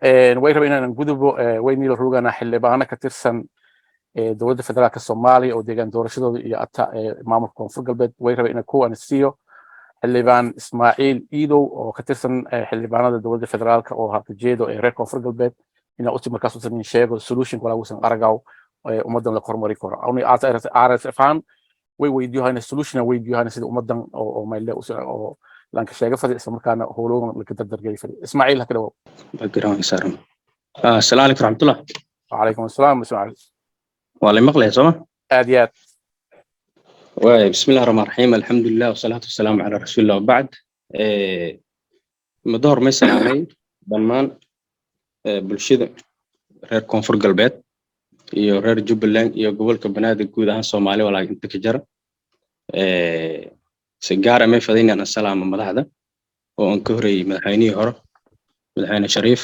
way rabeen inaan gudubno wayniil rugana xildhibaano ka tirsan dowladda federaalka Soomaaliya oo deegaan doorashadooda iyo maamulka Koonfur Galbeed way rabeen inaan ku ansiyo xildhibaan Ismaaciil Iidow oo ka tirsan xildhibaanada dowladda federaalka oo hadda jeedo reer Koonfur Galbeed inaan u markaas u sameyn sheego solution kala uusan aragaw ummadan la kormari karo awni RSFan way weydiiyaan solution weydiiyaan sida ummadan oo meele oo lanka sheega fadhi isla markaana howloogan la ka dardargelay fadhi Ismaaciil hakada background saaran assalaamu alaykum warahmatullah wa alaykum assalam Ismaaciil wala maqlay soo aad yaad بسم الله الرحمن الرحيم الحمد لله والصلاة والسلام على رسول الله وبعد مدهور ما سلامي دمان بلشدة reer Koonfur Galbeed iyo reer Jubbaland iyo gobolka Banaadir guud ahaan Soomaaliya walaal inta ka jira si gaar ah ma fadhiyaan assalaam madaxda oo aan ka horeeyay madaxweynihii hore madaxweyne Shariif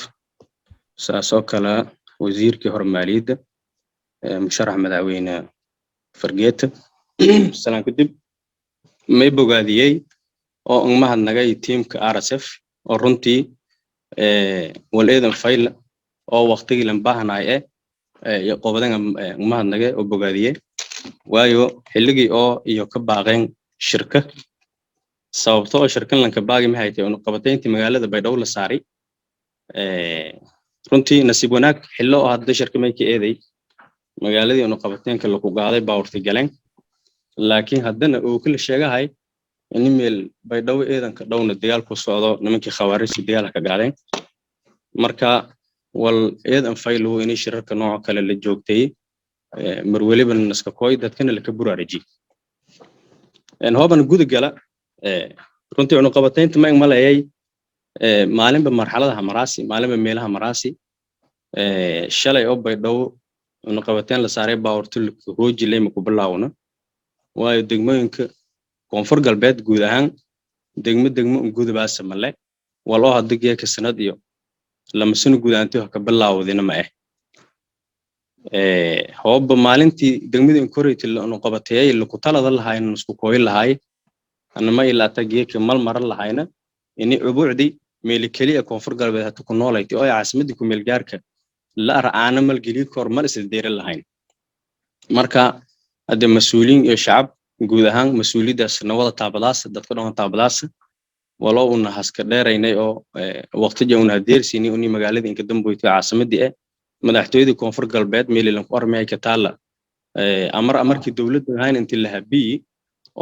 saasoo kala wasiirkii hore maaliyadda musharax madaxweyne Fargeeta salaan kadib may bogaadiyay oo aan mahadnagay teamka RSF oo runtii waleedan fayl oo waqtigii lan baahnay iyo qobadan mahadnagay oo bogaadiyay waayo xilligii oo iyo ka baaqeen shirka sababtoo shirkan lan ka baaqi ma haytay oo qabateyntii magaalada Baydhabo la saaray runtii nasiib wanaag xillo oo hadda shirka may ka eeday magaaladii oo qabateenka lagu qaaday baawrti galeen laakiin haddana uu kala sheegahay in meel Baydhabo eedanka dhowna dagaal ku socdo nimankii khawaarij dagaal ka gaadeen marka wal eedan fayl oo inay shirarka nooc kale la joogtay mar waliba naska kooy dadkana la ka buraariji hooban guud gala runtii uu qabateynta ma maleeyay maalinba marxaladaha maraasi maalinba meelaha maraasi shalay oo Baydhabo uu qabateen la saaray baawrtul roojilay ma ku bilaawna waayo degmooyinka Koonfur Galbeed guud ahaan degmo gudubaa samale walo hadda geeka sanad iyo lama sano guud ahaan ka bilaawdina ma hoob maalintii degmada koreeyay la qabatay la ku talada lahayn isku kooy lahay anama ila tageeka mal mar lahayna inay ubuucdi meel kaliya Koonfur Galbeed hata ku noolaytay oo caasimadii ku meel gaarka la araana mal geli kormal is deer lahayn marka hadda mas'uuliin iyo shacab guud ahaan mas'uuliyadaas nabada taabadaas dadka dhan taabadaas walaw una haska dheeraynay oo waqtiga una deersiinay oo magaalada inka damboytay caasimadii madaxtooyada Koonfur Galbeed meel la ku armay ka taala amarkii dawladda ahaan intii la habiyi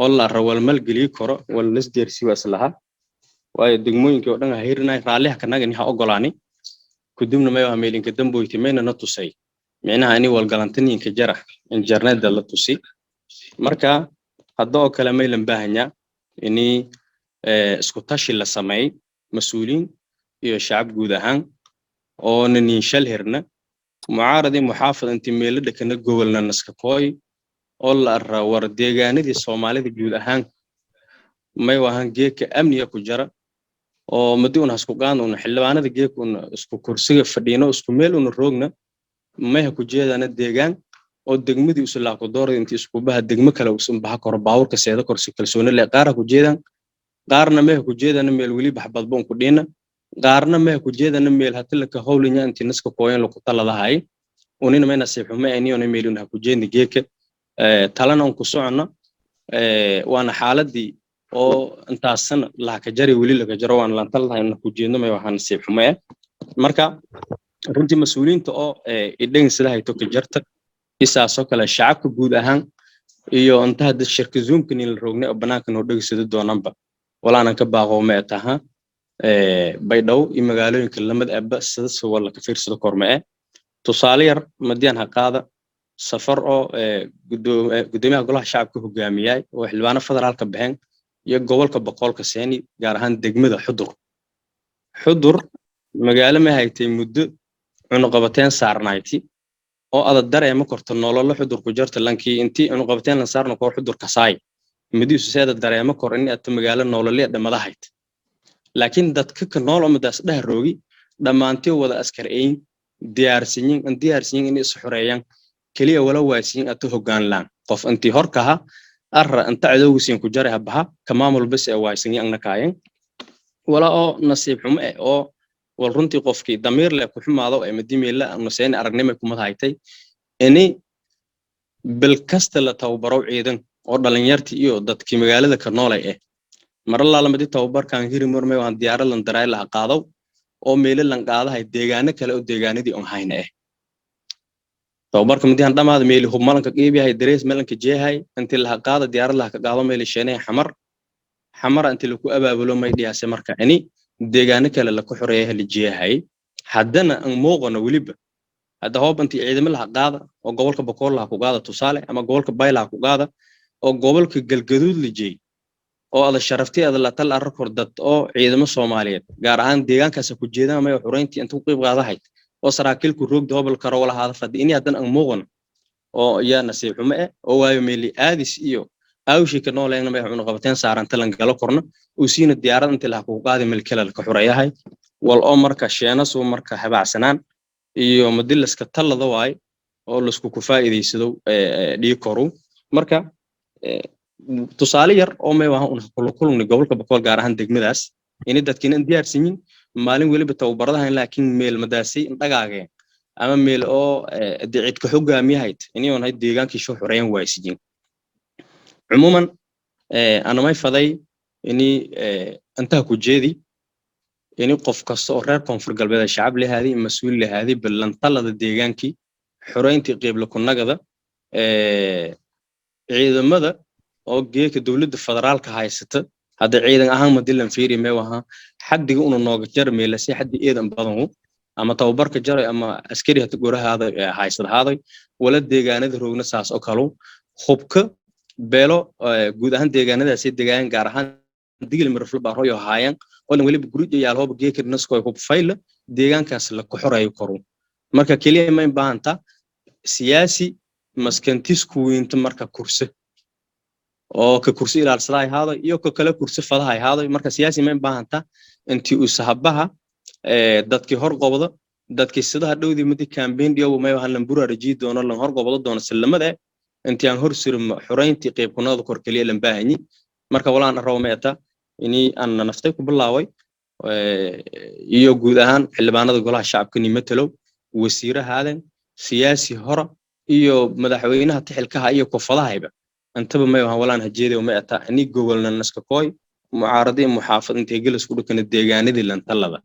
oo la rawal mal geli karo wal las deersi waslaha waayo degmooyinka oo dhan hayrnay raaliha kanaga ni ha ogolaani kudubna may waa meel inka damboytay meena na tusay micnaha ani wal galantaniinka jara internet la tusi marka hadda oo kale maylan baahanya inii isku tashi la sameey mas'uuliin iyo shacab guud ahaan oo nani shal hirna mucaaradi muxaafad intii meelada kana gobolna naska kooy oo la war deegaanadii Soomaalida guud ahaan may wahan geeka amniga ku jira oo maduuna isku qaadno xildhibaanada geeka isku kursiga fadhiino isku meel una roogna may ku jeedana deegaan oo degmadii u salaaqo dooray intii isku baha degmo kale u sanbaha kor baawrka seeda korsi kalsooni leh qaar ku jeedan qaarna may ku jeedana meel wali baxbadboon ku dhina qaarna may ku jeedana meel hatil ka howlinya intii naska kooyan lagu taladahay unina may nasiib xumo ay niyo meeluna ku jeedin geeka talana ku socona waana xaaladii oo intaasan la ka jari wali la ka jaro waan la taladahay ku jeedno may waxaan nasiib xumo marka runtii mas'uuliinta oo idin sidahay to ka jarta isaaso kala shacabka guud ahaan iyo inta hadda shirka zoomkan la roognay oo banaanka noo dhageysado doonanba walaana ka baaqo ma taha Baydhabo iyo magaalooyinka lamid ah sida wala ka fiirsado kormee tusaale yar madiyaan ha qaada safar oo gudoomiyaha golaha shacabka hogaamiyay oo xildhibaano federaalka bixin iyo gobolka boqolka seeni gaar ahaan degmada Xudur magaalo ma haytay muddo qabateen saarnayti oo ada dareemo korto nolol Xudur ku jirta lankii intii qabateen la saarno koox Xudur ka saay midiisu seeda dareemo kor in aad magaalo nololeed dhamadahayd laakiin dadka ka nool umadaas dhahroogi dhamaantii wada askariin diyaarsiin in is xoreeyaan kaliya wala waasiin aad hoggaan laan qof intii horkaha arra inta cadowgiin ku jaray habaha ka maamul bas ee waasiin anna kaayeen wala oo nasiib xumo oo والرنتي قفكي ضمير لك وحماضو أي مديمي لا أنه سين أرجنمك ومضايتي إني بالكست اللي توبروا عيدن ورد لنيرتي إيو ضد مقالة كرنولا إيه مر الله لما دي توبر كان غير مرمي وان ديار لن دراي لها قاضو أو ميل لن قاضها الديجانة كلا الديجانة دي أم هاين إيه توبرك مدي هندم هذا ميل هم مالك قيبي هاي دريس مالك جيهاي أنت لها قاضي ديار لها قاضو ميل الشيني حمر أنت لكو أبا بلو ما يديها سمرك يعني deegaano kale la ku xoreeyay la jeehay haddana aan muuqano waliba hadda hoobantii ciidamada qaada oo gobolka Boqol la ku qaada tusaale ama gobolka Bayla ku qaada oo gobolka Galgaduud la jeey oo ada sharaftay ada la tal arkor dad oo ciidamo Soomaaliyeed gaar ahaan deegaankaas ku jeedaan ama xoreyntii inta u qayb qaadahay oo saraakiil ku roog gobolka wala hada fadhi in hadan aan muuqano oo yaa nasiib xumo oo waayo meeli aadis iyo awshi ka nooleeyna ma waxu qabateen saaran talan galo korna oo siina diyaarad inta la ku qaadi meel kale la ka xoreeyahay wal oo marka sheena soo marka habacsanaan iyo madilaska talada waay oo la isku ku faa'iideysado dhii koru marka tusaale yar oo may waxa uu kulkulni gobolka Boqol gaar ahaan degmadaas in dadkina diyaarsan maalin waliba tababaradahan laakiin meel madaasay dhagaageen ama meel oo dicid ka hogaamiyahayd inay on hay deegaankii soo xoreeyeen waaysiin عموما أنا ما يفضي إني أنتهى كجدي إني قف كسر رأي كونفور قلب هذا الشعب لهذه مسؤول لهذه بالانطلة الديجانكي حرين تقيب لكم نجدة عيد ماذا أو جيك الدولة الفدرال كهايسته هذا عيد أهم مدلل فيري ما وها حد يقول إنه جر ميل سي حد إيدن بدنه أما توبرك جرى أما عسكري هتقول هذا هايسته هذا ولا الديجان ذي هو نساس أكلوا خبك beelo guud ahaan deegaanadaas ay deegaan gaar ahaan digil mirful baaroyo haayaan oo wali guriga yaal hoob geekir nasko ay ku fayl deegaankaas la ku xoreeyo koro marka kaliya ma baahanta siyaasi maskantis ku inta marka kursi oo ka kursi ilaalsaday haado iyo ka kala kursi fadahay haado marka siyaasi ma baahanta intii uu sahabaha dadkii hor qobada dadkii sidaha dhowdii mid campaign iyo ma waxa lambura rajii doono lan hor qobada doono sallamada أنتي عن هرسر حرينتي قيب كنا ذكر كلية لمباهني مركب ولا أنا روميتا إني أنا نفتيك بالله يوجد هان اللي بعنا ذقولها الشعب كني مثله وسيرة هذا سياسي هرا مدحوينها تحل كها كفضها هيبة أنت بما يوها ولا أنا هجيدي ومئتا إني جوجلنا الناس كوي معارضين محافظ أنت جلس كله كان الدجاني اللي انطلبه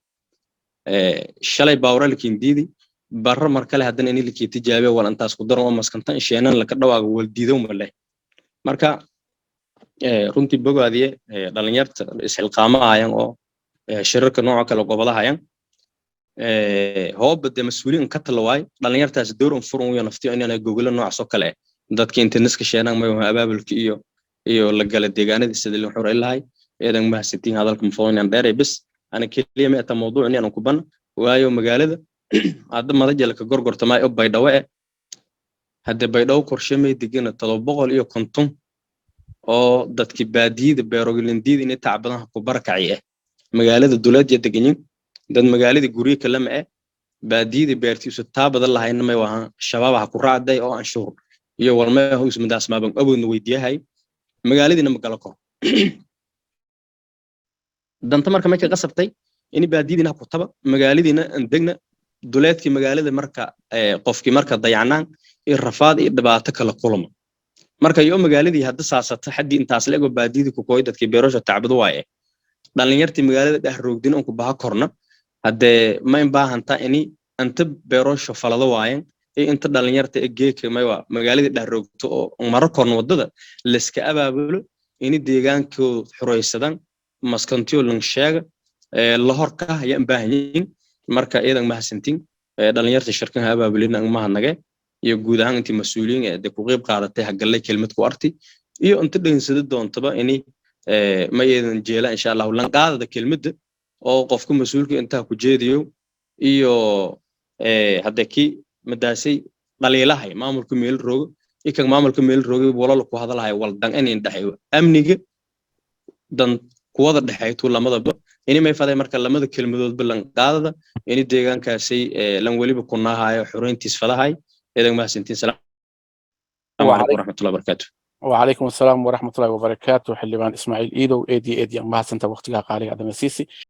شلي باورا لكن ديدي برا مركله هدنا إني لكي تجابه ولا أنت أسقطر وما سكنتان شيئا لك دواء والديدهم ولا مركا runtii bogaadiye dhalinyarta isxilqaamaayaan oo shirarka nooca kale gobolahaayaan hoob de mas'uuliin ka talaway dhalinyartaas door furan iyo naftii inay Google nooc soo kale dadka internetka sheenan ma waa abaabulka iyo la gala deegaanada sida loo xoreey lahay eedan ma sitiin hadalka mafoonan dheeray bis ana kaliya ma ta mawduuc inaan ku ban waayo magaalada hadda madajalka gorgortamay oo baydhawe hadda baydhaw qorsheemay digina 750 oo dadkii baadiyada beerogilindiid inay tacbadaha ku barakacay magaalada dawladda deganyin dad magaalada guriga kala ma baadiyada beertiisu taabada lahayn ma waa shabaab ku raacday oo anshuur iyo walma hoos midaas ma ban awoodna weydiyahay magaaladina ma kala kor danta marka ma ka qasabtay in baadiyadina ku taba magaaladina degna dawladkii magaalada marka qofkii marka dayacanaan rafaad iyo dhibaato kala kulmo marka iyo magaaladii hadda saasata xadii intaas leego baadiyada ku kooy dadkii beerasho tacbado waaye dhalinyartii magaalada dhex roogdin oo ku baha korna hadde ma in baahanta ini anta beerasho falado waayeen inta dhalinyarta geeka ma waa magaalada dhex roogto oo marar korna wadada la iska abaabulo ini deegaanka xureysadan maskantiyo lan sheega la horka ayaan baahanyiin marka eedan ma hasantin dhalinyarta shirkadaha abaabulina ma hanage iyo guud ahaan intii mas'uuliyiin ee ku qayb qaadatay hagalay kelmad ku arti iyo inta dhageynsada doontaba ini ma yeedan jeela insha Allah lan qaadada kelmadda oo qofku mas'uulka inta ku jeediyo iyo hadaki madaasay dhaliilahay maamulka meel roog ikan maamulka meel roog walaal ku hadalahay waldan in dhaxayo amniga dan kuwada dhaxayto lamadaba ini may faday marka lamada kelmadood balan qaadada ini deegaankaasi lan waliba ku naahayo xureyntiis fadahay إذا ما سنتين سلام عليكم ورحمة الله وبركاته. وعليكم السلام ورحمة الله وبركاته. حلبان إسماعيل إيدو إيدي ما سنت وقتها قالي هذا مسيسي.